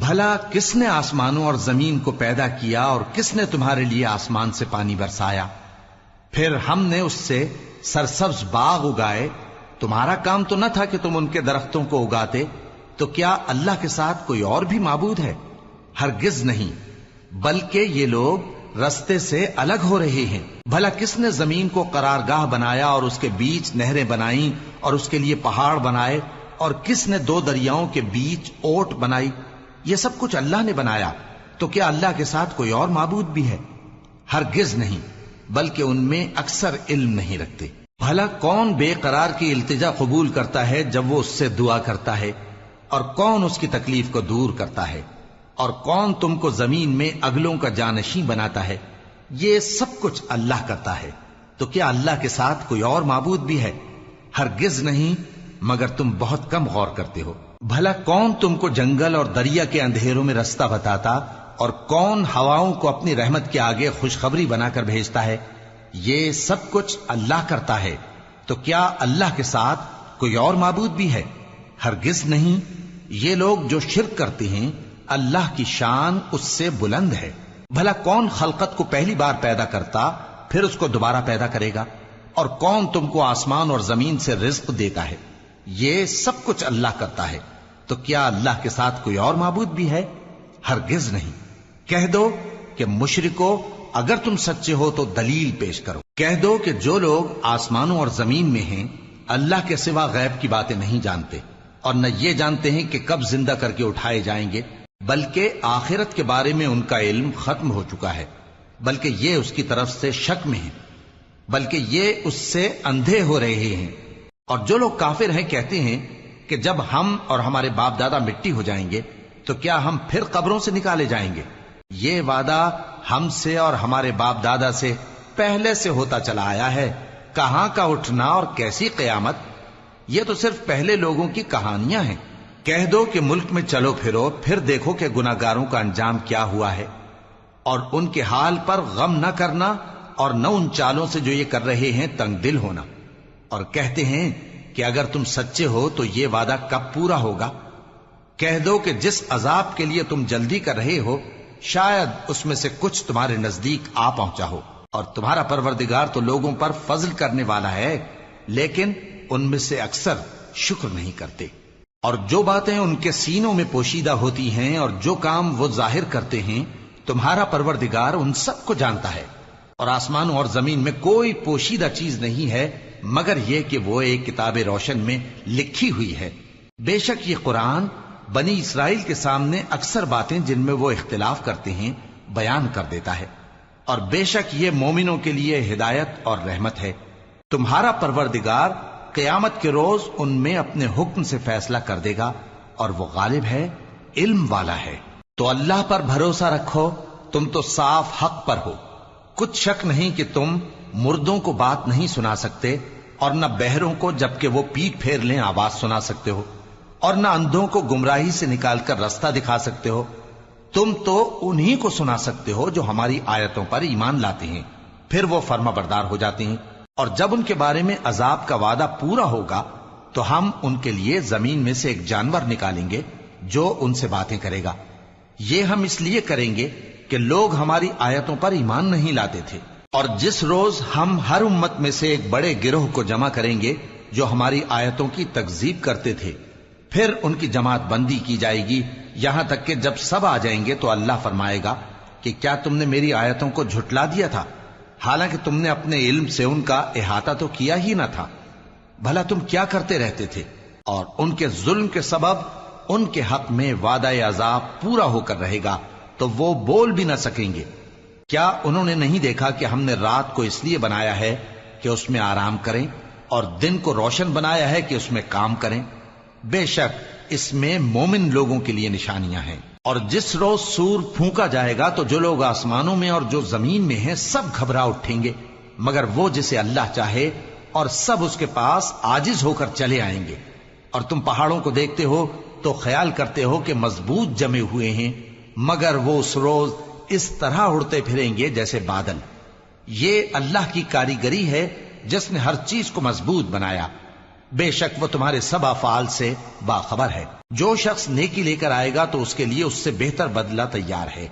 بھلا کس نے آسمانوں اور زمین کو پیدا کیا اور کس نے تمہارے لیے آسمان سے پانی برسایا؟ پھر ہم نے اس سے سرسبز باغ اگائے. تمہارا کام تو نہ تھا کہ تم ان کے درختوں کو اگاتے. تو کیا اللہ کے ساتھ کوئی اور بھی معبود ہے؟ ہرگز نہیں، بلکہ یہ لوگ رستے سے الگ ہو رہے ہیں. بھلا کس نے زمین کو قرارگاہ بنایا اور اس کے بیچ نہریں بنائیں اور اس کے لیے پہاڑ بنائے، اور کس نے دو دریاؤں کے بیچ اوٹ بنائی؟ یہ سب کچھ اللہ نے بنایا. تو کیا اللہ کے ساتھ کوئی اور معبود بھی ہے؟ ہرگز نہیں، بلکہ ان میں اکثر علم نہیں رکھتے. بھلا کون بے قرار کی التجا قبول کرتا ہے جب وہ اس سے دعا کرتا ہے، اور کون اس کی تکلیف کو دور کرتا ہے، اور کون تم کو زمین میں اگلوں کا جانشین بناتا ہے؟ یہ سب کچھ اللہ کرتا ہے. تو کیا اللہ کے ساتھ کوئی اور معبود بھی ہے؟ ہرگز نہیں، مگر تم بہت کم غور کرتے ہو. بھلا کون تم کو جنگل اور دریا کے اندھیروں میں رستہ بتاتا، اور کون ہواؤں کو اپنی رحمت کے آگے خوشخبری بنا کر بھیجتا ہے؟ یہ سب کچھ اللہ کرتا ہے. تو کیا اللہ کے ساتھ کوئی اور معبود بھی ہے؟ ہرگز نہیں. یہ لوگ جو شرک کرتے ہیں اللہ کی شان اس سے بلند ہے. بھلا کون خلقت کو پہلی بار پیدا کرتا پھر اس کو دوبارہ پیدا کرے گا؟ اور کون تم کو آسمان اور زمین سے رزق دیتا ہے؟ یہ سب کچھ اللہ کرتا ہے. تو کیا اللہ کے ساتھ کوئی اور معبود بھی ہے؟ ہرگز نہیں. کہہ دو کہ مشرکو، اگر تم سچے ہو تو دلیل پیش کرو. کہہ دو کہ جو لوگ آسمانوں اور زمین میں ہیں اللہ کے سوا غیب کی باتیں نہیں جانتے، اور نہ یہ جانتے ہیں کہ کب زندہ کر کے اٹھائے جائیں گے، بلکہ آخرت کے بارے میں ان کا علم ختم ہو چکا ہے، بلکہ یہ اس کی طرف سے شک میں ہیں، بلکہ یہ اس سے اندھے ہو رہے ہیں. اور جو لوگ کافر ہیں کہتے ہیں کہ جب ہم اور ہمارے باپ دادا مٹی ہو جائیں گے تو کیا ہم پھر قبروں سے نکالے جائیں گے؟ یہ وعدہ ہم سے اور ہمارے باپ دادا سے پہلے سے ہوتا چلا آیا ہے. کہاں کا اٹھنا اور کیسی قیامت؟ یہ تو صرف پہلے لوگوں کی کہانیاں ہیں. کہہ دو کہ ملک میں چلو پھرو، پھر دیکھو کہ گناہگاروں کا انجام کیا ہوا ہے، اور ان کے حال پر غم نہ کرنا، اور نہ ان چالوں سے جو یہ کر رہے ہیں تنگ دل ہونا. اور کہتے ہیں کہ اگر تم سچے ہو تو یہ وعدہ کب پورا ہوگا؟ کہہ دو کہ جس عذاب کے لیے تم جلدی کر رہے ہو شاید اس میں سے کچھ تمہارے نزدیک آ پہنچا ہو، اور تمہارا پروردگار تو لوگوں پر فضل کرنے والا ہے، لیکن ان میں سے اکثر شکر نہیں کرتے. اور جو باتیں ان کے سینوں میں پوشیدہ ہوتی ہیں اور جو کام وہ ظاہر کرتے ہیں تمہارا پروردگار ان سب کو جانتا ہے. اور آسمانوں اور زمین میں کوئی پوشیدہ چیز نہیں ہے مگر یہ کہ وہ ایک کتاب روشن میں لکھی ہوئی ہے. بے شک یہ قرآن بنی اسرائیل کے سامنے اکثر باتیں جن میں وہ اختلاف کرتے ہیں بیان کر دیتا ہے، اور بے شک یہ مومنوں کے لیے ہدایت اور رحمت ہے. تمہارا پروردگار قیامت کے روز ان میں اپنے حکم سے فیصلہ کر دے گا، اور وہ غالب ہے، علم والا ہے. تو اللہ پر بھروسہ رکھو، تم تو صاف حق پر ہو. کچھ شک نہیں کہ تم مردوں کو بات نہیں سنا سکتے، اور نہ بہروں کو جبکہ وہ پیٹ پھیر لیں آواز سنا سکتے ہو، اور نہ اندھوں کو گمراہی سے نکال کر رستہ دکھا سکتے ہو. تم تو انہی کو سنا سکتے ہو جو ہماری آیتوں پر ایمان لاتے ہیں، پھر وہ فرما بردار ہو جاتے ہیں. اور جب ان کے بارے میں عذاب کا وعدہ پورا ہوگا تو ہم ان کے لیے زمین میں سے ایک جانور نکالیں گے جو ان سے باتیں کرے گا. یہ ہم اس لیے کریں گے کہ لوگ ہماری آیتوں پر ایمان نہیں لاتے تھے. اور جس روز ہم ہر امت میں سے ایک بڑے گروہ کو جمع کریں گے جو ہماری آیتوں کی تکذیب کرتے تھے، پھر ان کی جماعت بندی کی جائے گی یہاں تک کہ جب سب آ جائیں گے تو اللہ فرمائے گا کہ کیا تم نے میری آیتوں کو جھٹلا دیا تھا، حالانکہ تم نے اپنے علم سے ان کا احاطہ تو کیا ہی نہ تھا. بھلا تم کیا کرتے رہتے تھے؟ اور ان کے ظلم کے سبب ان کے حق میں وعدہ عذاب پورا ہو کر رہے گا تو وہ بول بھی نہ سکیں گے. کیا انہوں نے نہیں دیکھا کہ ہم نے رات کو اس لیے بنایا ہے کہ اس میں آرام کریں، اور دن کو روشن بنایا ہے کہ اس میں کام کریں؟ بے شک اس میں مومن لوگوں کے لیے نشانیاں ہیں. اور جس روز سور پھونکا جائے گا تو جو لوگ آسمانوں میں اور جو زمین میں ہیں سب گھبرا اٹھیں گے مگر وہ جسے اللہ چاہے، اور سب اس کے پاس عاجز ہو کر چلے آئیں گے. اور تم پہاڑوں کو دیکھتے ہو تو خیال کرتے ہو کہ مضبوط جمے ہوئے ہیں، مگر وہ اس روز اس طرح اڑتے پھریں گے جیسے بادل. یہ اللہ کی کاریگری ہے جس نے ہر چیز کو مضبوط بنایا. بے شک وہ تمہارے سب افعال سے باخبر ہے۔ جو شخص نیکی لے کر آئے گا تو اس کے لیے اس سے بہتر بدلہ تیار ہے،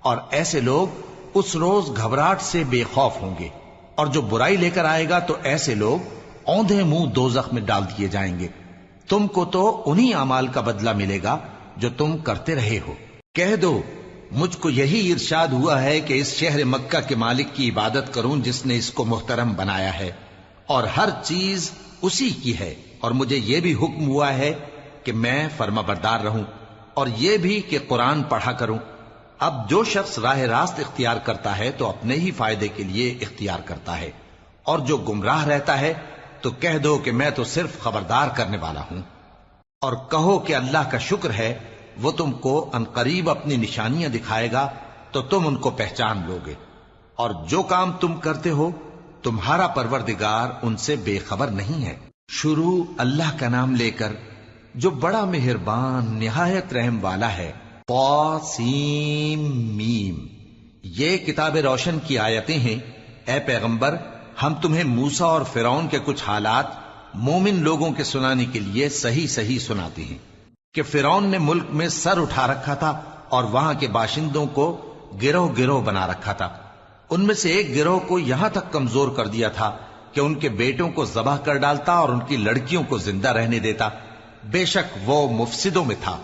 اور ایسے لوگ اس روز گھبراہٹ سے بے خوف ہوں گے، اور جو برائی لے کر آئے گا تو ایسے لوگ اوندھے منہ دوزخ میں ڈال دیے جائیں گے۔ تم کو تو انہی اعمال کا بدلہ ملے گا جو تم کرتے رہے ہو۔ کہہ دو مجھ کو یہی ارشاد ہوا ہے کہ اس شہر مکہ کے مالک کی عبادت کروں جس نے اس کو محترم بنایا ہے، اور ہر چیز اسی کی ہے، اور مجھے یہ بھی حکم ہوا ہے کہ میں فرما بردار رہوں، اور یہ بھی کہ قرآن پڑھا کروں۔ اب جو شخص راہ راست اختیار کرتا ہے تو اپنے ہی فائدے کے لیے اختیار کرتا ہے، اور جو گمراہ رہتا ہے تو کہہ دو کہ میں تو صرف خبردار کرنے والا ہوں۔ اور کہو کہ اللہ کا شکر ہے وہ تم کو عنقریب اپنی نشانیاں دکھائے گا تو تم ان کو پہچان لو گے، اور جو کام تم کرتے ہو تمہارا پروردگار ان سے بے خبر نہیں ہے۔ شروع اللہ کا نام لے کر جو بڑا مہربان نہایت رحم والا ہے۔ طاسیم میم، یہ کتاب روشن کی آیتیں ہیں۔ اے پیغمبر، ہم تمہیں موسیٰ اور فرعون کے کچھ حالات مومن لوگوں کے سنانے کے لیے صحیح صحیح سناتے ہیں کہ فرعون نے ملک میں سر اٹھا رکھا تھا اور وہاں کے باشندوں کو گروہ گروہ بنا رکھا تھا۔ ان میں سے ایک گروہ کو یہاں تک کمزور کر دیا تھا کہ ان کے بیٹوں کو ذبح کر ڈالتا اور ان کی لڑکیوں کو زندہ رہنے دیتا۔ بے شک وہ مفسدوں میں تھا،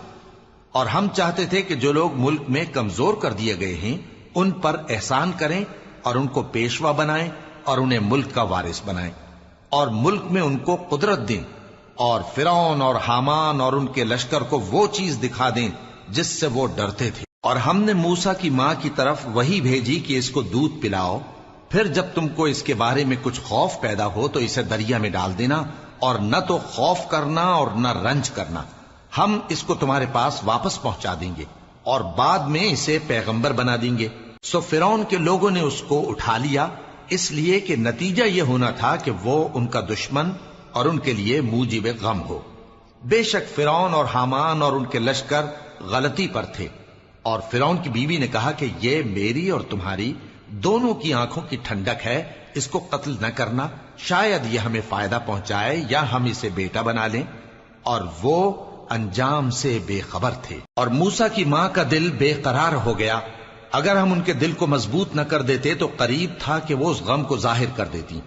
اور ہم چاہتے تھے کہ جو لوگ ملک میں کمزور کر دیے گئے ہیں ان پر احسان کریں اور ان کو پیشوا بنائیں اور انہیں ملک کا وارث بنائیں، اور ملک میں ان کو قدرت دیں، اور فرعون اور حامان اور ان کے لشکر کو وہ چیز دکھا دیں جس سے وہ ڈرتے تھے۔ اور ہم نے موسیٰ کی ماں کی طرف وحی بھیجی کہ اس کو دودھ پلاؤ، پھر جب تم کو اس کے بارے میں کچھ خوف پیدا ہو تو اسے دریا میں ڈال دینا، اور نہ تو خوف کرنا اور نہ رنج کرنا، ہم اس کو تمہارے پاس واپس پہنچا دیں گے اور بعد میں اسے پیغمبر بنا دیں گے۔ سو فرعون کے لوگوں نے اس کو اٹھا لیا، اس لیے کہ نتیجہ یہ ہونا تھا کہ وہ ان کا دشمن اور ان کے لیے موجب غم ہو۔ بے شک فرعون اور حامان اور ان کے لشکر غلطی پر تھے، اور فرعون کی بیوی نے کہا کہ یہ میری اور تمہاری دونوں کی آنکھوں کی ٹھنڈک ہے، اس کو قتل نہ کرنا، شاید یہ ہمیں فائدہ پہنچائے یا ہم اسے بیٹا بنا لیں، اور وہ انجام سے بے خبر تھے۔ اور موسیٰ کی ماں کا دل بے قرار ہو گیا، اگر ہم ان کے دل کو مضبوط نہ کر دیتے تو قریب تھا کہ وہ اس غم کو ظاہر کر دیتی۔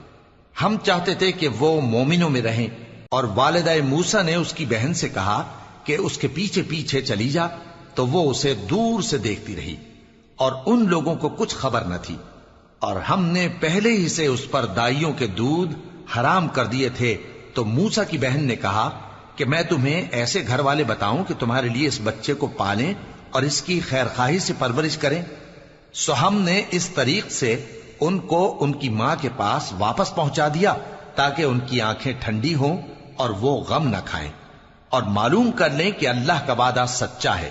ہم چاہتے تھے کہ وہ مومنوں میں رہیں، اور والدہ موسیٰ نے اس کی بہن سے کہا کہ اس کے پیچھے پیچھے چلی جا، تو وہ اسے دور سے دیکھتی رہی، اور ان لوگوں کو کچھ خبر نہ تھی، اور ہم نے پہلے ہی سے اس پر دائیوں کے دودھ حرام کر دیے تھے۔ تو موسیٰ کی بہن نے کہا کہ میں تمہیں ایسے گھر والے بتاؤں کہ تمہارے لیے اس بچے کو پالیں اور اس کی خیر خواہی سے پرورش کریں۔ سو ہم نے اس طریق سے ان کو ان کی ماں کے پاس واپس پہنچا دیا تاکہ ان کی آنکھیں ٹھنڈی ہوں اور وہ غم نہ کھائیں، اور معلوم کر لیں کہ اللہ کا وعدہ سچا ہے،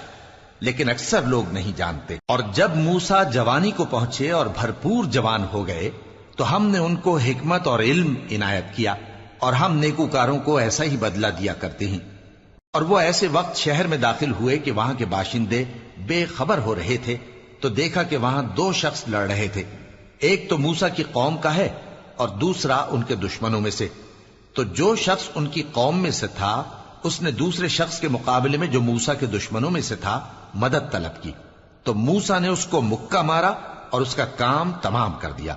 لیکن اکثر لوگ نہیں جانتے۔ اور جب موسیٰ جوانی کو پہنچے اور بھرپور جوان ہو گئے تو ہم نے ان کو حکمت اور علم عنایت کیا، اور ہم نیکوکاروں کو ایسا ہی بدلہ دیا کرتے ہیں۔ اور وہ ایسے وقت شہر میں داخل ہوئے کہ وہاں کے باشندے بے خبر ہو رہے تھے، تو دیکھا کہ وہاں دو شخص لڑ رہے تھے، ایک تو موسیٰ کی قوم کا ہے اور دوسرا ان کے دشمنوں میں سے۔ تو جو شخص ان کی قوم میں سے تھا اس نے دوسرے شخص کے مقابلے میں جو موسیٰ کے دشمنوں میں سے تھا مدد طلب کی، تو موسیٰ نے اس کو مکہ مارا اور اس کا کام تمام کر دیا۔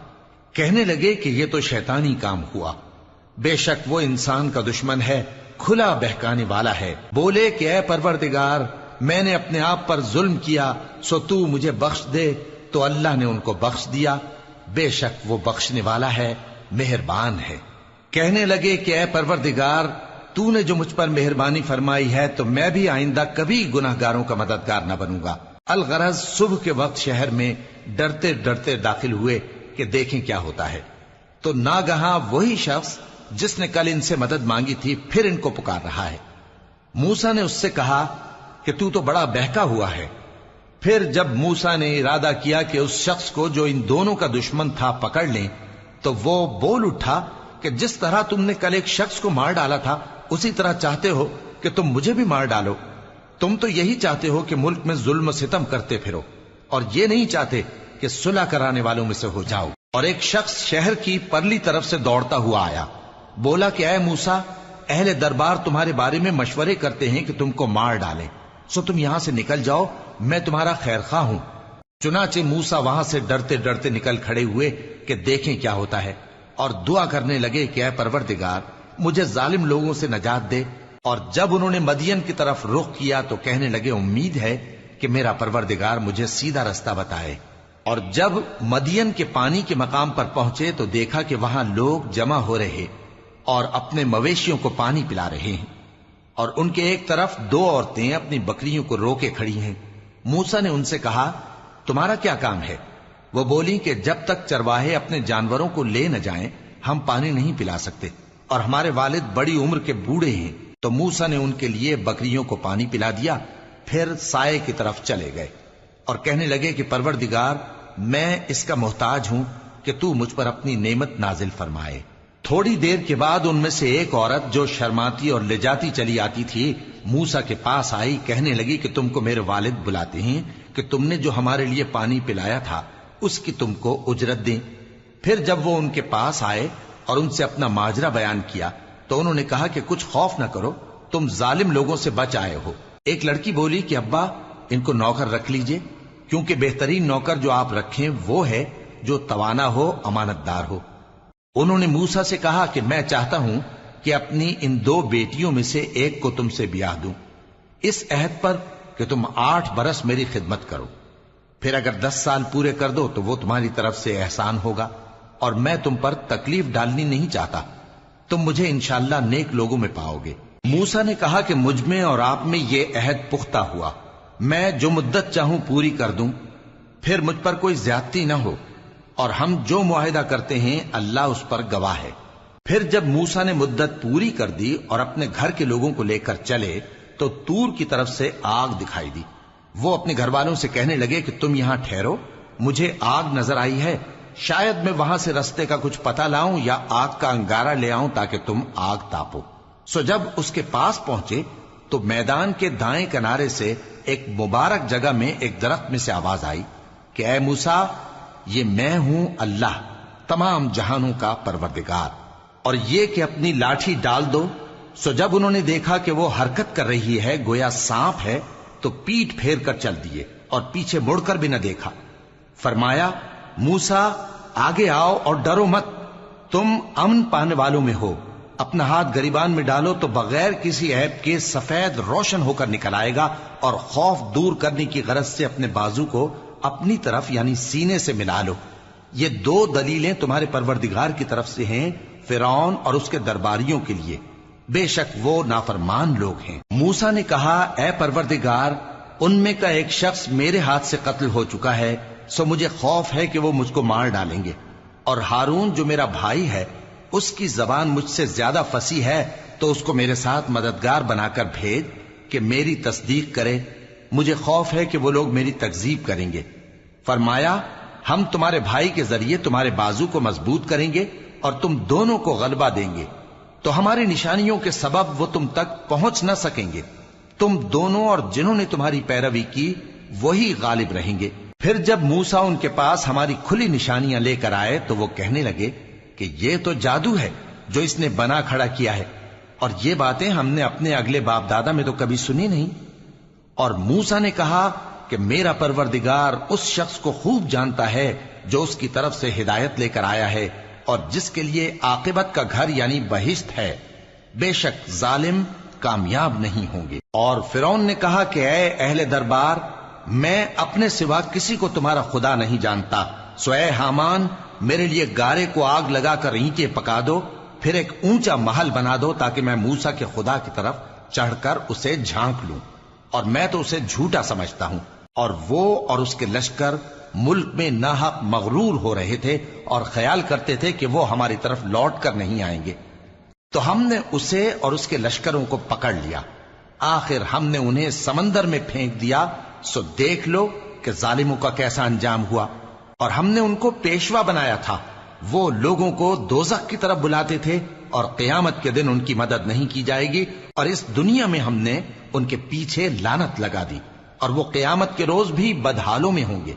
کہنے لگے کہ یہ تو شیطانی کام ہوا، بے شک وہ انسان کا دشمن ہے، کھلا بہکانے والا ہے۔ بولے کہ اے پروردگار، میں نے اپنے آپ پر ظلم کیا، سو تو مجھے بخش دے، تو اللہ نے ان کو بخش دیا، بے شک وہ بخشنے والا ہے، مہربان ہے۔ کہنے لگے کہ اے پروردگار، تو نے جو مجھ پر مہربانی فرمائی ہے تو میں بھی آئندہ کبھی گناہ گاروں کا مددگار نہ بنوں گا۔ الغرض صبح کے وقت شہر میں ڈرتے ڈرتے داخل ہوئے کہ دیکھیں کیا ہوتا ہے، تو ناگہاں وہی شخص جس نے کل ان سے مدد مانگی تھی پھر ان کو پکار رہا ہے۔ موسیٰ نے اس سے کہا کہ تو بڑا بہکا ہوا ہے۔ پھر جب موسیٰ نے ارادہ کیا کہ اس شخص کو جو ان دونوں کا دشمن تھا پکڑ لیں، تو وہ بول اٹھا کہ جس طرح تم نے کل ایک شخص کو مار ڈالا تھا اسی طرح چاہتے ہو کہ تم مجھے بھی مار ڈالو۔ تم تو یہی چاہتے ہو کہ ملک میں ظلم و ستم کرتے پھرو، اور یہ نہیں چاہتے کہ صلح کرانے والوں میں سے ہو جاؤ۔ اور ایک شخص شہر کی پرلی طرف سے دوڑتا ہوا آیا، بولا کہ اے موسیٰ، اہل دربار تمہارے بارے میں مشورے کرتے ہیں کہ تم کو مار ڈالیں، سو تم یہاں سے نکل جاؤ، میں تمہارا خیر خواہ ہوں۔ چنانچہ موسیٰ وہاں سے ڈرتے ڈرتے نکل کھڑے ہوئے کہ دیکھیں کیا ہوتا ہے، اور دعا کرنے لگے کہ اے پروردگار مجھے ظالم لوگوں سے نجات دے۔ اور جب انہوں نے مدین کی طرف رخ کیا تو کہنے لگے امید ہے کہ میرا پروردگار مجھے سیدھا رستہ بتائے۔ اور جب مدین کے پانی کے مقام پر پہنچے تو دیکھا کہ وہاں لوگ جمع ہو رہے اور اپنے مویشیوں کو پانی پلا رہے ہیں، اور ان کے ایک طرف دو عورتیں اپنی بکریوں کو روکے کھڑی ہیں۔ موسیٰ نے ان سے کہا تمہارا کیا کام ہے؟ وہ بولی کہ جب تک چرواہے اپنے جانوروں کو لے نہ جائیں ہم پانی نہیں پلا سکتے، اور ہمارے والد بڑی عمر کے بوڑھے ہیں۔ تو موسیٰ نے ان کے لیے بکریوں کو پانی پلا دیا، پھر سائے کی طرف چلے گئے اور کہنے لگے کہ پروردگار میں اس کا محتاج ہوں کہ تو مجھ پر اپنی نعمت نازل فرمائے۔ تھوڑی دیر کے بعد ان میں سے ایک عورت جو شرماتی اور لجاتی چلی آتی تھی موسیٰ کے پاس آئی، کہنے لگی کہ تم کو میرے والد بلاتے ہیں کہ تم نے جو ہمارے لیے پانی پلایا تھا اس کی تم کو اجرت دیں۔ پھر جب وہ ان کے پاس آئے اور ان سے اپنا ماجرا بیان کیا تو انہوں نے کہا کہ کچھ خوف نہ کرو، تم ظالم لوگوں سے بچ آئے ہو۔ ایک لڑکی بولی کہ ابا ان کو نوکر رکھ لیجئے، کیونکہ بہترین نوکر جو آپ رکھیں وہ ہے جو توانا ہو، امانت دار ہو۔ انہوں نے موسیٰ سے کہا کہ میں چاہتا ہوں کہ اپنی ان دو بیٹیوں میں سے ایک کو تم سے بیاہ دوں، اس عہد پر کہ تم 8 برس میری خدمت کرو، پھر اگر 10 سال پورے کر دو تو وہ تمہاری طرف سے احسان ہوگا، اور میں تم پر تکلیف ڈالنی نہیں چاہتا، تم مجھے انشاءاللہ نیک لوگوں میں پاؤ گے۔ موسیٰ نے کہا کہ مجھ میں اور آپ میں یہ عہد پختہ ہوا، میں جو مدت چاہوں پوری کر دوں، پھر مجھ پر کوئی زیادتی نہ ہو، اور ہم جو معاہدہ کرتے ہیں اللہ اس پر گواہ ہے۔ پھر جب موسیٰ نے مدت پوری کر دی اور اپنے گھر کے لوگوں کو لے کر چلے تو طور کی طرف سے آگ دکھائی دی۔ وہ اپنے گھر والوں سے کہنے لگے کہ تم یہاں ٹھہرو، مجھے آگ نظر آئی ہے، شاید میں وہاں سے رستے کا کچھ پتہ لاؤں یا آگ کا انگارہ لے آؤں تاکہ تم آگ تاپو۔ سو جب اس کے پاس پہنچے تو میدان کے دائیں کنارے سے ایک مبارک جگہ میں ایک درخت میں سے آواز آئی کہ اے موسیٰ یہ میں ہوں اللہ تمام جہانوں کا پروردگار، اور یہ کہ اپنی لاٹھی ڈال دو۔ سو جب انہوں نے دیکھا کہ وہ حرکت کر رہی ہے گویا سانپ ہے تو پیٹ پھیر کر چل دیے اور پیچھے مڑ کر بھی نہ دیکھا۔ فرمایا موسیٰ آگے آؤ اور ڈرو مت، تم امن پانے والوں میں ہو، اپنا ہاتھ گریبان میں ڈالو تو بغیر کسی عیب کے سفید روشن ہو کر نکل آئے گا، اور خوف دور کرنے کی غرض سے اپنے بازو کو اپنی طرف یعنی سینے سے ملا لو۔ یہ 2 دلیلیں تمہارے پروردگار کی طرف سے ہیں فرعون اور اس کے درباریوں کے لیے، بے شک وہ نافرمان لوگ ہیں۔ موسیٰ نے کہا اے پروردگار ان میں کا ایک شخص میرے ہاتھ سے قتل ہو چکا ہے، سو مجھے خوف ہے کہ وہ مجھ کو مار ڈالیں گے، اور ہارون جو میرا بھائی ہے اس کی زبان مجھ سے زیادہ فصیح ہے، تو اس کو میرے ساتھ مددگار بنا کر بھیج کہ میری تصدیق کرے، مجھے خوف ہے کہ وہ لوگ میری تکذیب کریں گے۔ فرمایا ہم تمہارے بھائی کے ذریعے تمہارے بازو کو مضبوط کریں گے اور تم دونوں کو غلبہ دیں گے، تو ہماری نشانیوں کے سبب وہ تم تک پہنچ نہ سکیں گے، تم دونوں اور جنہوں نے تمہاری پیروی کی وہی غالب رہیں گے۔ پھر جب موسیٰ ان کے پاس ہماری کھلی نشانیاں لے کر آئے تو وہ کہنے لگے کہ یہ تو جادو ہے جو اس نے بنا کھڑا کیا ہے، اور یہ باتیں ہم نے اپنے اگلے باپ دادا میں تو کبھی سنی نہیں۔ اور موسیٰ نے کہا کہ میرا پروردگار اس شخص کو خوب جانتا ہے جو اس کی طرف سے ہدایت لے کر آیا ہے اور جس کے لیے عاقبت کا گھر یعنی بہشت ہے، بے شک ظالم کامیاب نہیں ہوں گے۔ اور فرعون نے کہا کہ اے اہل دربار میں اپنے سوا کسی کو تمہارا خدا نہیں جانتا، سو اے حامان میرے لیے گارے کو آگ لگا کر اینٹیں پکا دو، پھر ایک اونچا محل بنا دو تاکہ میں موسیٰ کے خدا کی طرف چڑھ کر اسے جھانک لوں، اور میں تو اسے جھوٹا سمجھتا ہوں۔ اور وہ اور اس کے لشکر ملک میں ناحق مغرور ہو رہے تھے اور خیال کرتے تھے کہ وہ ہماری طرف لوٹ کر نہیں آئیں گے، تو ہم نے اسے اور اس کے لشکروں کو پکڑ لیا، آخر ہم نے انہیں سمندر میں پھینک دیا، سو دیکھ لو کہ ظالموں کا کیسا انجام ہوا۔ اور ہم نے ان کو پیشوا بنایا تھا، وہ لوگوں کو دوزخ کی طرف بلاتے تھے، اور قیامت کے دن ان کی مدد نہیں کی جائے گی، اور اس دنیا میں ہم نے ان کے پیچھے لعنت لگا دی، اور وہ قیامت کے روز بھی بدحالوں میں ہوں گے۔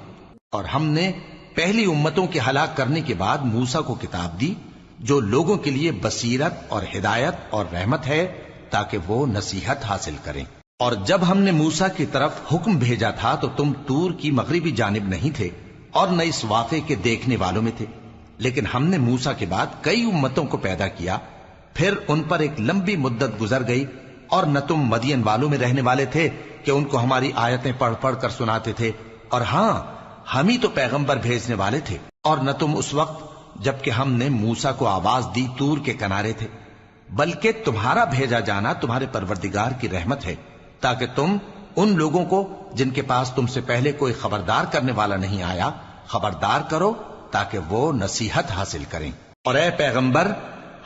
اور ہم نے پہلی امتوں کے ہلاک کرنے کے بعد موسیٰ کو کتاب دی، جو لوگوں کے لیے بصیرت اور ہدایت اور رحمت ہے تاکہ وہ نصیحت حاصل کریں۔ اور جب ہم نے موسیٰ کی طرف حکم بھیجا تھا تو تم طور کی مغربی جانب نہیں تھے اور نہ اس واقعے کے دیکھنے والوں میں تھے، لیکن ہم نے موسیٰ کے بعد کئی امتوں کو پیدا کیا، پھر ان پر ایک لمبی مدت گزر گئی، اور نہ تم مدین والوں میں رہنے والے تھے کہ ان کو ہماری آیتیں پڑھ پڑھ کر سناتے تھے، اور ہاں ہم ہی تو پیغمبر بھیجنے والے تھے، اور نہ تم اس وقت جبکہ ہم نے موسیٰ کو آواز دی طور کے کنارے تھے، بلکہ تمہارا بھیجا جانا تمہارے پروردگار کی رحمت ہے تاکہ تم ان لوگوں کو جن کے پاس تم سے پہلے کوئی خبردار کرنے والا نہیں آیا خبردار کرو تاکہ وہ نصیحت حاصل کریں۔ اور اے پیغمبر،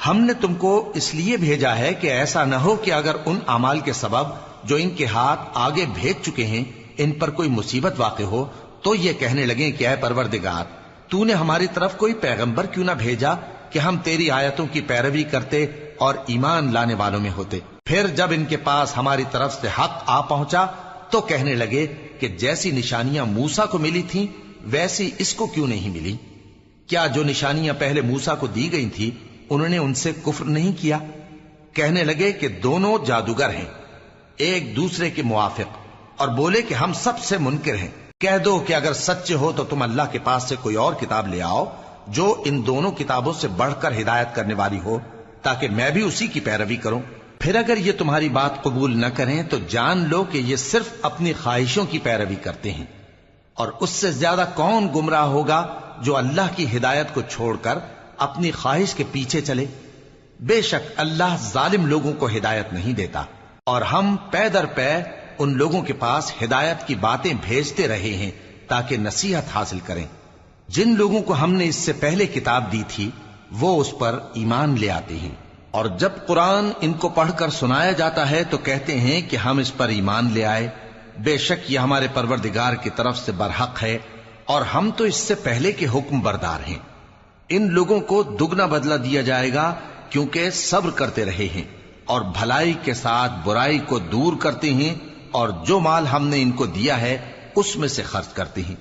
ہم نے تم کو اس لیے بھیجا ہے کہ ایسا نہ ہو کہ اگر ان اعمال کے سبب جو ان کے ہاتھ آگے بھیج چکے ہیں ان پر کوئی مصیبت واقع ہو تو یہ کہنے لگیں کہ اے پروردگار، تو نے ہماری طرف کوئی پیغمبر کیوں نہ بھیجا کہ ہم تیری آیتوں کی پیروی کرتے اور ایمان لانے والوں میں ہوتے۔ پھر جب ان کے پاس ہماری طرف سے حق آ پہنچا تو کہنے لگے کہ جیسی نشانیاں موسیٰ کو ملی تھیں ویسی اس کو کیوں نہیں ملی؟ کیا جو نشانیاں پہلے موسیٰ کو دی گئی تھی انہوں نے ان سے کفر نہیں کیا؟ کہنے لگے کہ دونوں جادوگر ہیں ایک دوسرے کے موافق، اور بولے کہ ہم سب سے منکر ہیں۔ کہہ دو کہ اگر سچے ہو تو تم اللہ کے پاس سے کوئی اور کتاب لے آؤ جو ان دونوں کتابوں سے بڑھ کر ہدایت کرنے والی ہو تاکہ میں بھی اسی کی پیروی کروں۔ پھر اگر یہ تمہاری بات قبول نہ کریں تو جان لو کہ یہ صرف اپنی خواہشوں کی پیروی کرتے ہیں، اور اس سے زیادہ کون گمراہ ہوگا جو اللہ کی ہدایت کو چھوڑ کر اپنی خواہش کے پیچھے چلے۔ بے شک اللہ ظالم لوگوں کو ہدایت نہیں دیتا، اور ہم پے در پے ان لوگوں کے پاس ہدایت کی باتیں بھیجتے رہے ہیں تاکہ نصیحت حاصل کریں۔ جن لوگوں کو ہم نے اس سے پہلے کتاب دی تھی وہ اس پر ایمان لے آتے ہیں، اور جب قرآن ان کو پڑھ کر سنایا جاتا ہے تو کہتے ہیں کہ ہم اس پر ایمان لے آئے، بے شک یہ ہمارے پروردگار کی طرف سے برحق ہے اور ہم تو اس سے پہلے کے حکم بردار ہیں۔ ان لوگوں کو دگنا بدلہ دیا جائے گا کیونکہ صبر کرتے رہے ہیں اور بھلائی کے ساتھ برائی کو دور کرتے ہیں، اور جو مال ہم نے ان کو دیا ہے اس میں سے خرچ کرتے ہیں،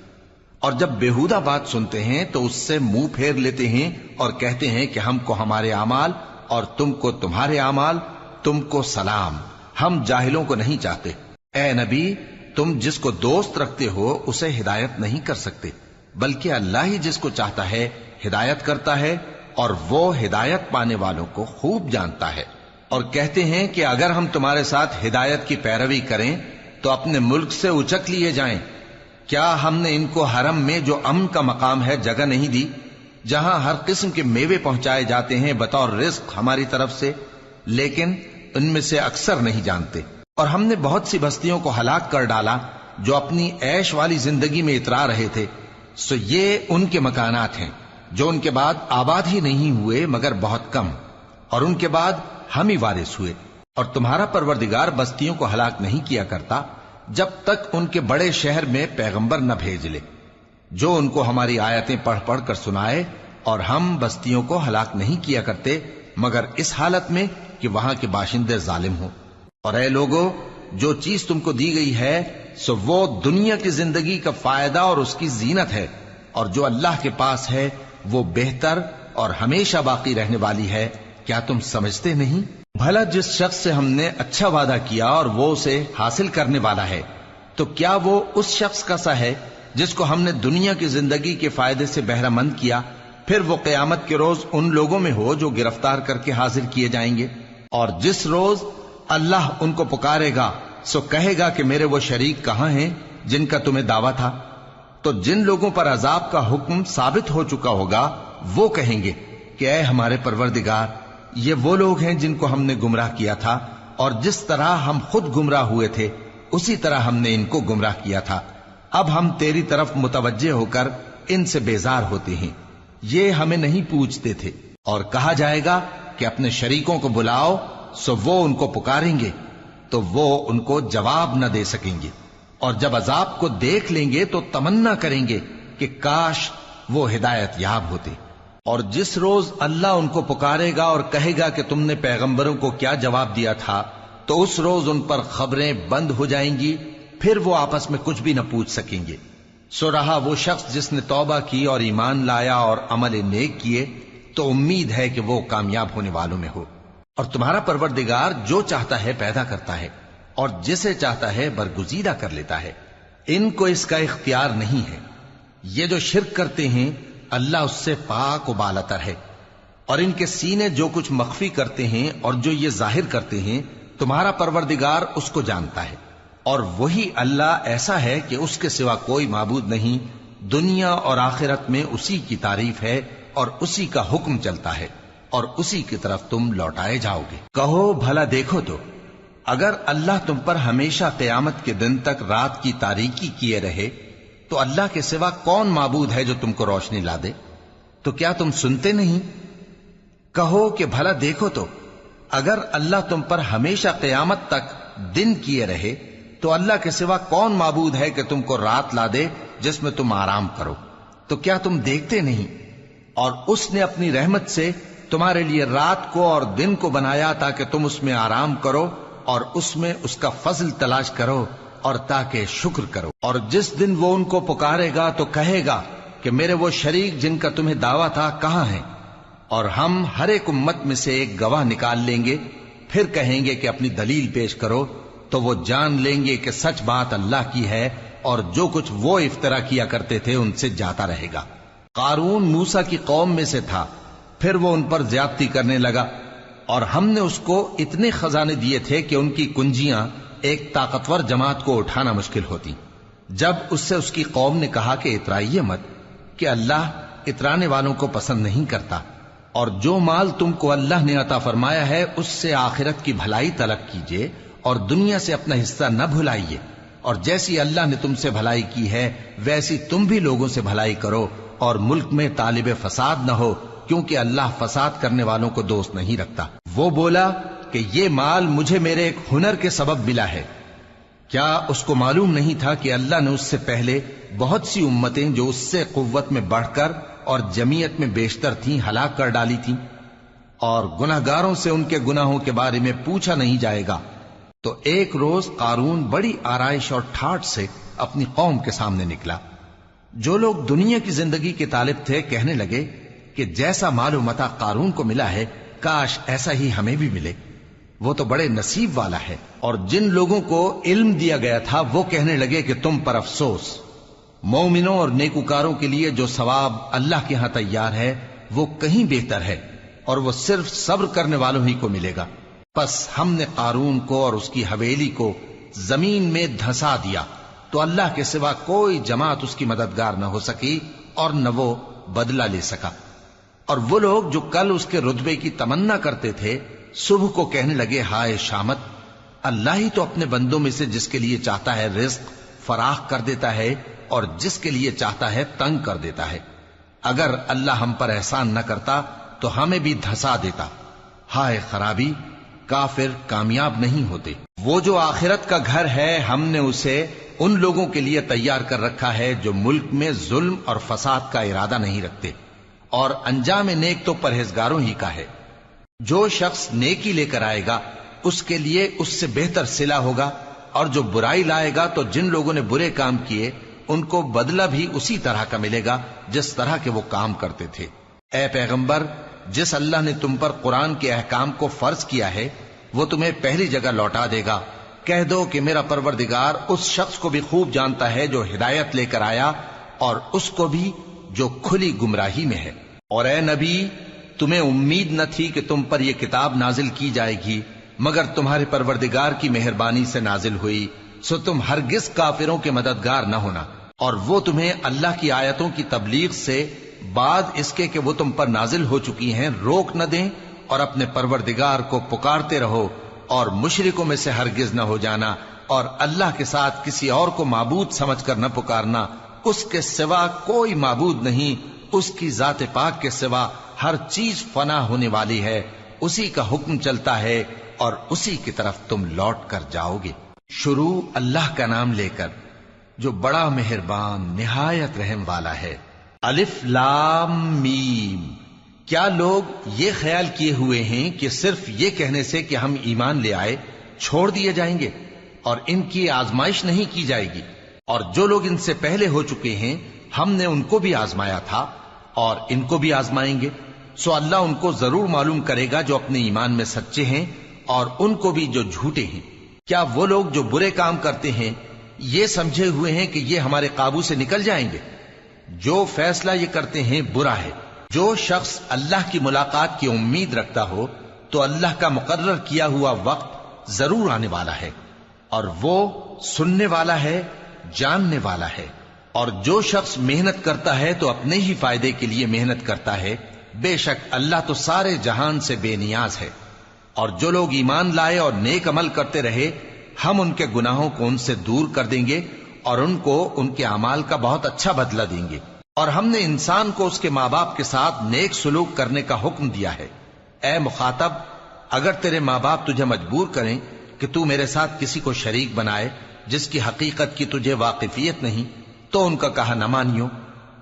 اور جب بےہودہ بات سنتے ہیں تو اس سے منہ پھیر لیتے ہیں اور کہتے ہیں کہ ہم کو ہمارے اعمال اور تم کو تمہارے اعمال، تم کو سلام، ہم جاہلوں کو نہیں چاہتے۔ اے نبی، تم جس کو دوست رکھتے ہو اسے ہدایت نہیں کر سکتے، بلکہ اللہ ہی جس کو چاہتا ہے ہدایت کرتا ہے، اور وہ ہدایت پانے والوں کو خوب جانتا ہے۔ اور کہتے ہیں کہ اگر ہم تمہارے ساتھ ہدایت کی پیروی کریں تو اپنے ملک سے اچک لیے جائیں۔ کیا ہم نے ان کو حرم میں جو امن کا مقام ہے جگہ نہیں دی، جہاں ہر قسم کے میوے پہنچائے جاتے ہیں بطور رزق ہماری طرف سے؟ لیکن ان میں سے اکثر نہیں جانتے۔ اور ہم نے بہت سی بستیوں کو ہلاک کر ڈالا جو اپنی عیش والی زندگی میں اترا رہے تھے، سو یہ ان کے مکانات ہیں جو ان کے بعد آباد ہی نہیں ہوئے مگر بہت کم، اور ان کے بعد ہم ہی وارث ہوئے۔ اور تمہارا پروردگار بستیوں کو ہلاک نہیں کیا کرتا جب تک ان کے بڑے شہر میں پیغمبر نہ بھیج لے جو ان کو ہماری آیتیں پڑھ پڑھ کر سنائے، اور ہم بستیوں کو ہلاک نہیں کیا کرتے مگر اس حالت میں کہ وہاں کے باشندے ظالم ہوں۔ اور اے لوگو، جو چیز تم کو دی گئی ہے سو وہ دنیا کی زندگی کا فائدہ اور اس کی زینت ہے، اور جو اللہ کے پاس ہے وہ بہتر اور ہمیشہ باقی رہنے والی ہے۔ کیا تم سمجھتے نہیں؟ بھلا جس شخص سے ہم نے اچھا وعدہ کیا اور وہ اسے حاصل کرنے والا ہے تو کیا وہ اس شخص کا سا ہے جس کو ہم نے دنیا کی زندگی کے فائدے سے بہرہ مند کیا، پھر وہ قیامت کے روز ان لوگوں میں ہو جو گرفتار کر کے حاضر کیے جائیں گے؟ اور جس روز اللہ ان کو پکارے گا سو کہے گا کہ میرے وہ شریک کہاں ہیں جن کا تمہیں دعویٰ تھا؟ تو جن لوگوں پر عذاب کا حکم ثابت ہو چکا ہوگا وہ کہیں گے کہ اے ہمارے پروردگار، یہ وہ لوگ ہیں جن کو ہم نے گمراہ کیا تھا، اور جس طرح ہم خود گمراہ ہوئے تھے اسی طرح ہم نے ان کو گمراہ کیا تھا۔ اب ہم تیری طرف متوجہ ہو کر ان سے بیزار ہوتے ہیں، یہ ہمیں نہیں پوچھتے تھے۔ اور کہا جائے گا کہ اپنے شریکوں کو بلاؤ، سو وہ ان کو پکاریں گے تو وہ ان کو جواب نہ دے سکیں گے، اور جب عذاب کو دیکھ لیں گے تو تمنا کریں گے کہ کاش وہ ہدایت یاب ہوتے۔ اور جس روز اللہ ان کو پکارے گا اور کہے گا کہ تم نے پیغمبروں کو کیا جواب دیا تھا، تو اس روز ان پر خبریں بند ہو جائیں گی، پھر وہ آپس میں کچھ بھی نہ پوچھ سکیں گے۔ سو رہا وہ شخص جس نے توبہ کی اور ایمان لایا اور عمل نیک کیے، تو امید ہے کہ وہ کامیاب ہونے والوں میں ہو۔ اور تمہارا پروردگار جو چاہتا ہے پیدا کرتا ہے اور جسے چاہتا ہے برگزیدہ کر لیتا ہے، ان کو اس کا اختیار نہیں ہے۔ یہ جو شرک کرتے ہیں اللہ اس سے پاک و بالاتر ہے، اور ان کے سینے جو کچھ مخفی کرتے ہیں اور جو یہ ظاہر کرتے ہیں تمہارا پروردگار اس کو جانتا ہے۔ اور وہی اللہ ایسا ہے کہ اس کے سوا کوئی معبود نہیں، دنیا اور آخرت میں اسی کی تعریف ہے اور اسی کا حکم چلتا ہے اور اسی کی طرف تم لوٹائے جاؤ گے۔ کہو بھلا دیکھو تو اگر اللہ تم پر ہمیشہ قیامت کے دن تک رات کی تاریکی کیے رہے تو اللہ کے سوا کون معبود ہے جو تم کو روشنی لا دے؟ تو کیا تم سنتے نہیں؟ کہو کہ بھلا دیکھو تو اگر اللہ تم پر ہمیشہ قیامت تک دن کیے رہے تو اللہ کے سوا کون معبود ہے کہ تم کو رات لا دے جس میں تم آرام کرو؟ تو کیا تم دیکھتے نہیں؟ اور اس نے اپنی رحمت سے تمہارے لیے رات کو اور دن کو بنایا تاکہ تم اس میں آرام کرو اور اس میں اس کا فضل تلاش کرو اور تاکہ شکر کرو۔ اور جس دن وہ ان کو پکارے گا تو کہے گا کہ میرے وہ شریک جن کا تمہیں دعویٰ تھا کہاں ہیں؟ اور ہم ہر ایک امت میں سے ایک گواہ نکال لیں گے، پھر کہیں گے کہ اپنی دلیل پیش کرو، تو وہ جان لیں گے کہ سچ بات اللہ کی ہے اور جو کچھ وہ افترا کیا کرتے تھے ان سے جاتا رہے گا۔ قارون موسیٰ کی قوم میں سے تھا، پھر وہ ان پر زیادتی کرنے لگا، اور ہم نے اس کو اتنے خزانے دیے تھے کہ ان کی کنجیاں ایک طاقتور جماعت کو اٹھانا مشکل ہوتی۔ جب اس سے اس کی قوم نے کہا کہ اترائیے مت، کہ اللہ اترانے والوں کو پسند نہیں کرتا، اور جو مال تم کو اللہ نے عطا فرمایا ہے اس سے آخرت کی بھلائی طلب کیجیے اور دنیا سے اپنا حصہ نہ بھلائیے، اور جیسی اللہ نے تم سے بھلائی کی ہے ویسی تم بھی لوگوں سے بھلائی کرو، اور ملک میں طالب فساد نہ ہو، کیونکہ اللہ فساد کرنے والوں کو دوست نہیں رکھتا۔ وہ بولا کہ یہ مال مجھے میرے ایک ہنر کے سبب ملا ہے۔ کیا اس کو معلوم نہیں تھا کہ اللہ نے اس سے پہلے بہت سی امتیں جو اس سے قوت میں بڑھ کر اور جمعیت میں بیشتر تھیں ہلاک کر ڈالی تھیں، اور گناہگاروں سے ان کے گناہوں کے بارے میں پوچھا نہیں جائے گا؟ تو ایک روز قارون بڑی آرائش اور ٹھاٹ سے اپنی قوم کے سامنے نکلا۔ جو لوگ دنیا کی زندگی کے طالب تھے کہنے لگے کہ جیسا مال و متاع قارون کو ملا ہے کاش ایسا ہی ہمیں بھی ملے، وہ تو بڑے نصیب والا ہے۔ اور جن لوگوں کو علم دیا گیا تھا وہ کہنے لگے کہ تم پر افسوس، مومنوں اور نیکوکاروں کے لیے جو ثواب اللہ کے ہاں تیار ہے وہ کہیں بہتر ہے، اور وہ صرف صبر کرنے والوں ہی کو ملے گا۔ پس ہم نے قارون کو اور اس کی حویلی کو زمین میں دھسا دیا، تو اللہ کے سوا کوئی جماعت اس کی مددگار نہ ہو سکی اور نہ وہ بدلہ لے سکا۔ اور وہ لوگ جو کل اس کے رتبے کی تمنا کرتے تھے صبح کو کہنے لگے ہائے شامت، اللہ ہی تو اپنے بندوں میں سے جس کے لیے چاہتا ہے رزق فراخ کر دیتا ہے اور جس کے لیے چاہتا ہے تنگ کر دیتا ہے۔ اگر اللہ ہم پر احسان نہ کرتا تو ہمیں بھی دھسا دیتا۔ ہائے خرابی، کافر کامیاب نہیں ہوتے۔ وہ جو آخرت کا گھر ہے ہم نے اسے ان لوگوں کے لیے تیار کر رکھا ہے جو ملک میں ظلم اور فساد کا ارادہ نہیں رکھتے، اور انجام نیک تو پرہیزگاروں ہی کا ہے۔ جو شخص نیکی لے کر آئے گا اس کے لیے اس سے بہتر صلہ ہوگا، اور جو برائی لائے گا تو جن لوگوں نے برے کام کیے ان کو بدلہ بھی اسی طرح کا ملے گا جس طرح کے وہ کام کرتے تھے۔ اے پیغمبر، جس اللہ نے تم پر قرآن کے احکام کو فرض کیا ہے وہ تمہیں پہلی جگہ لوٹا دے گا۔ کہہ دو کہ میرا پروردگار اس شخص کو بھی خوب جانتا ہے جو ہدایت لے کر آیا اور اس کو بھی جو کھلی گمراہی میں ہے۔ اور اے نبی، تمہیں امید نہ تھی کہ تم پر یہ کتاب نازل کی جائے گی مگر تمہارے پروردگار کی مہربانی سے نازل ہوئی، سو تم ہرگز کافروں کے مددگار نہ ہونا، اور وہ تمہیں اللہ کی آیتوں کی تبلیغ سے بعد اس کے کہ وہ تم پر نازل ہو چکی ہیں روک نہ دیں، اور اپنے پروردگار کو پکارتے رہو اور مشرکوں میں سے ہرگز نہ ہو جانا، اور اللہ کے ساتھ کسی اور کو معبود سمجھ کر نہ پکارنا، اس کے سوا کوئی معبود نہیں، اس کی ذات پاک کے سوا ہر چیز فنا ہونے والی ہے، اسی کا حکم چلتا ہے اور اسی کی طرف تم لوٹ کر جاؤ گے۔ شروع اللہ کا نام لے کر جو بڑا مہربان نہایت رحم والا ہے۔ الف لام میم۔ کیا لوگ یہ خیال کیے ہوئے ہیں کہ صرف یہ کہنے سے کہ ہم ایمان لے آئے چھوڑ دیے جائیں گے اور ان کی آزمائش نہیں کی جائے گی؟ اور جو لوگ ان سے پہلے ہو چکے ہیں ہم نے ان کو بھی آزمایا تھا اور ان کو بھی آزمائیں گے، سو اللہ ان کو ضرور معلوم کرے گا جو اپنے ایمان میں سچے ہیں اور ان کو بھی جو جھوٹے ہیں۔ کیا وہ لوگ جو برے کام کرتے ہیں یہ سمجھے ہوئے ہیں کہ یہ ہمارے قابو سے نکل جائیں گے؟ جو فیصلہ یہ کرتے ہیں برا ہے۔ جو شخص اللہ کی ملاقات کی امید رکھتا ہو تو اللہ کا مقرر کیا ہوا وقت ضرور آنے والا ہے، اور وہ سننے والا ہے، جاننے والا ہے۔ اور جو شخص محنت کرتا ہے تو اپنے ہی فائدے کے لیے محنت کرتا ہے، بے شک اللہ تو سارے جہان سے بے نیاز ہے۔ اور جو لوگ ایمان لائے اور نیک عمل کرتے رہے، ہم ان کے گناہوں کو ان سے دور کر دیں گے اور ان کو ان کے اعمال کا بہت اچھا بدلہ دیں گے۔ اور ہم نے انسان کو اس کے ماں باپ کے ساتھ نیک سلوک کرنے کا حکم دیا ہے۔ اے مخاطب، اگر تیرے ماں باپ تجھے مجبور کریں کہ تو میرے ساتھ کسی کو شریک بنائے جس کی حقیقت کی تجھے واقفیت نہیں، تو ان کا کہا نہ مانیو۔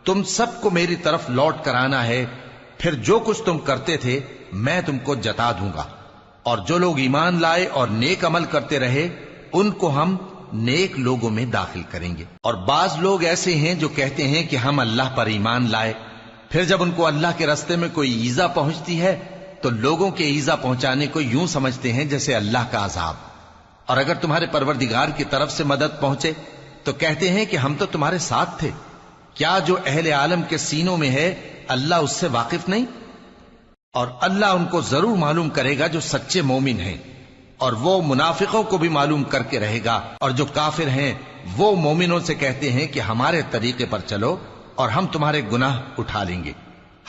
تم سب کو میری طرف لوٹ کر آنا ہے، پھر جو کچھ تم کرتے تھے میں تم کو جتا دوں گا۔ اور جو لوگ ایمان لائے اور نیک عمل کرتے رہے ان کو ہم نیک لوگوں میں داخل کریں گے۔ اور بعض لوگ ایسے ہیں جو کہتے ہیں کہ ہم اللہ پر ایمان لائے، پھر جب ان کو اللہ کے راستے میں کوئی ایذا پہنچتی ہے تو لوگوں کے ایذا پہنچانے کو یوں سمجھتے ہیں جیسے اللہ کا عذاب۔ اور اگر تمہارے پروردگار کی طرف سے مدد پہنچے تو کہتے ہیں کہ ہم تو تمہارے ساتھ تھے۔ کیا جو اہل عالم کے سینوں میں ہے اللہ اس سے واقف نہیں؟ اور اللہ ان کو ضرور معلوم کرے گا جو سچے مومن ہیں، اور وہ منافقوں کو بھی معلوم کر کے رہے گا۔ اور جو کافر ہیں وہ مومنوں سے کہتے ہیں کہ ہمارے طریقے پر چلو اور ہم تمہارے گناہ اٹھا لیں گے،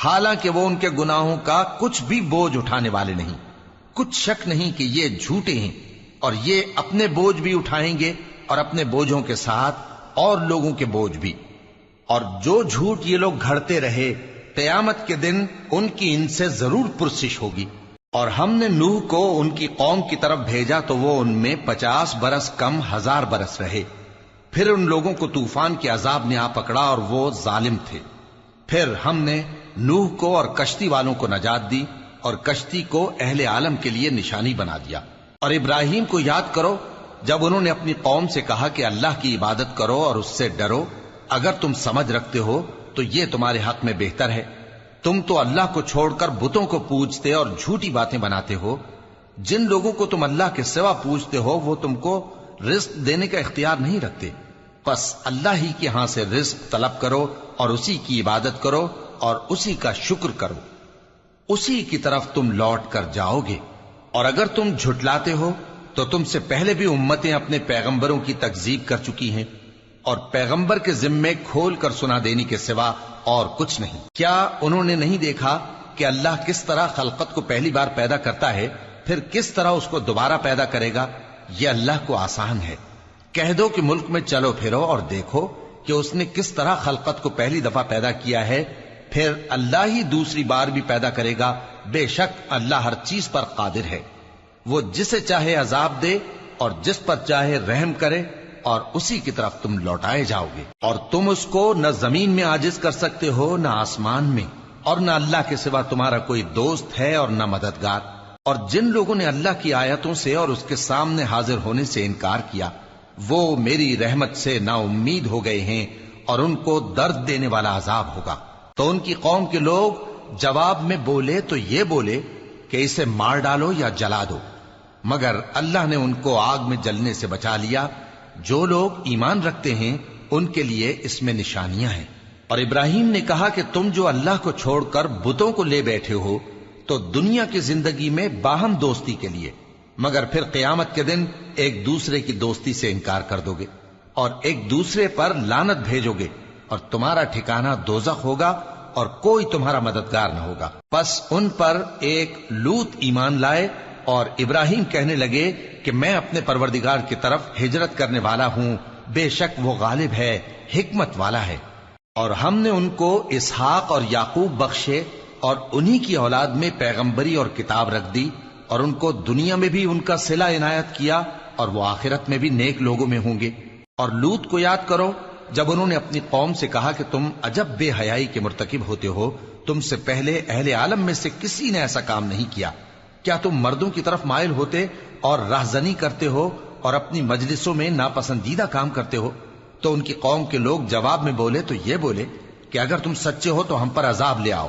حالانکہ وہ ان کے گناہوں کا کچھ بھی بوجھ اٹھانے والے نہیں۔ کچھ شک نہیں کہ یہ جھوٹے ہیں، اور یہ اپنے بوجھ بھی اٹھائیں گے اور اپنے بوجھوں کے ساتھ اور لوگوں کے بوجھ بھی۔ اور جو جھوٹ یہ لوگ گھڑتے رہے قیامت کے دن ان کی ان سے ضرور پرسش ہوگی۔ اور ہم نے نوح کو ان کی قوم کی طرف بھیجا تو وہ ان میں 50 برس کم 1000 برس رہے۔ پھر ان لوگوں کو طوفان کے عذاب نے آ پکڑا اور وہ ظالم تھے۔ پھر ہم نے نوح کو اور کشتی والوں کو نجات دی اور کشتی کو اہل عالم کے لیے نشانی بنا دیا۔ اور ابراہیم کو یاد کرو جب انہوں نے اپنی قوم سے کہا کہ اللہ کی عبادت کرو اور اس سے ڈرو، اگر تم سمجھ رکھتے ہو تو یہ تمہارے حق میں بہتر ہے۔ تم تو اللہ کو چھوڑ کر بتوں کو پوجتے اور جھوٹی باتیں بناتے ہو۔ جن لوگوں کو تم اللہ کے سوا پوجتے ہو وہ تم کو رزق دینے کا اختیار نہیں رکھتے، پس اللہ ہی کے ہاں سے رزق طلب کرو اور اسی کی عبادت کرو اور اسی کا شکر کرو، اسی کی طرف تم لوٹ کر جاؤ گے۔ اور اگر تم جھٹلاتے ہو تو تم سے پہلے بھی امتیں اپنے پیغمبروں کی تکذیب کر چکی ہیں، اور پیغمبر کے ذمے کھول کر سنا دینے کے سوا اور کچھ نہیں۔ کیا انہوں نے نہیں دیکھا کہ اللہ کس طرح خلقت کو پہلی بار پیدا کرتا ہے پھر کس طرح اس کو دوبارہ پیدا کرے گا؟ یہ اللہ کو آسان ہے۔ کہہ دو کہ ملک میں چلو پھرو اور دیکھو کہ اس نے کس طرح خلقت کو پہلی دفعہ پیدا کیا ہے، پھر اللہ ہی دوسری بار بھی پیدا کرے گا۔ بے شک اللہ ہر چیز پر قادر ہے۔ وہ جسے چاہے عذاب دے اور جس پر چاہے رحم کرے، اور اسی کی طرف تم لوٹائے جاؤ گے۔ اور تم اس کو نہ زمین میں عاجز کر سکتے ہو نہ آسمان میں، اور نہ اللہ کے سوا تمہارا کوئی دوست ہے اور نہ مددگار۔ اور جن لوگوں نے اللہ کی آیتوں سے اور اس کے سامنے حاضر ہونے سے انکار کیا وہ میری رحمت سے نا امید ہو گئے ہیں، اور ان کو درد دینے والا عذاب ہوگا۔ تو ان کی قوم کے لوگ جواب میں بولے تو یہ بولے کہ اسے مار ڈالو یا جلا دو، مگر اللہ نے ان کو آگ میں جلنے سے بچا لیا۔ جو لوگ ایمان رکھتے ہیں ان کے لیے اس میں نشانیاں ہیں۔ اور ابراہیم نے کہا کہ تم جو اللہ کو چھوڑ کر بتوں کو لے بیٹھے ہو تو دنیا کی زندگی میں باہم دوستی کے لیے، مگر پھر قیامت کے دن ایک دوسرے کی دوستی سے انکار کر دو گے اور ایک دوسرے پر لعنت بھیجو گے، اور تمہارا ٹھکانہ دوزخ ہوگا اور کوئی تمہارا مددگار نہ ہوگا۔ پس ان پر ایک لوط ایمان لائے اور ابراہیم کہنے لگے کہ میں اپنے پروردگار کی طرف ہجرت کرنے والا ہوں، بے شک وہ غالب ہے، حکمت والا ہے۔ اور ہم نے ان کو اسحاق اور یعقوب بخشے اور انہی کی اولاد میں پیغمبری اور کتاب رکھ دی، اور ان کو دنیا میں بھی ان کا صلہ عنایت کیا اور وہ آخرت میں بھی نیک لوگوں میں ہوں گے۔ اور لوط کو یاد کرو جب انہوں نے اپنی قوم سے کہا کہ تم عجب بے حیائی کے مرتکب ہوتے ہو، تم سے پہلے اہل عالم میں سے کسی نے ایسا کام نہیں کیا۔ کیا تم مردوں کی طرف مائل ہوتے اور راہزنی کرتے ہو اور اپنی مجلسوں میں ناپسندیدہ کام کرتے ہو؟ تو ان کی قوم کے لوگ جواب میں بولے تو یہ بولے کہ اگر تم سچے ہو تو ہم پر عذاب لے آؤ۔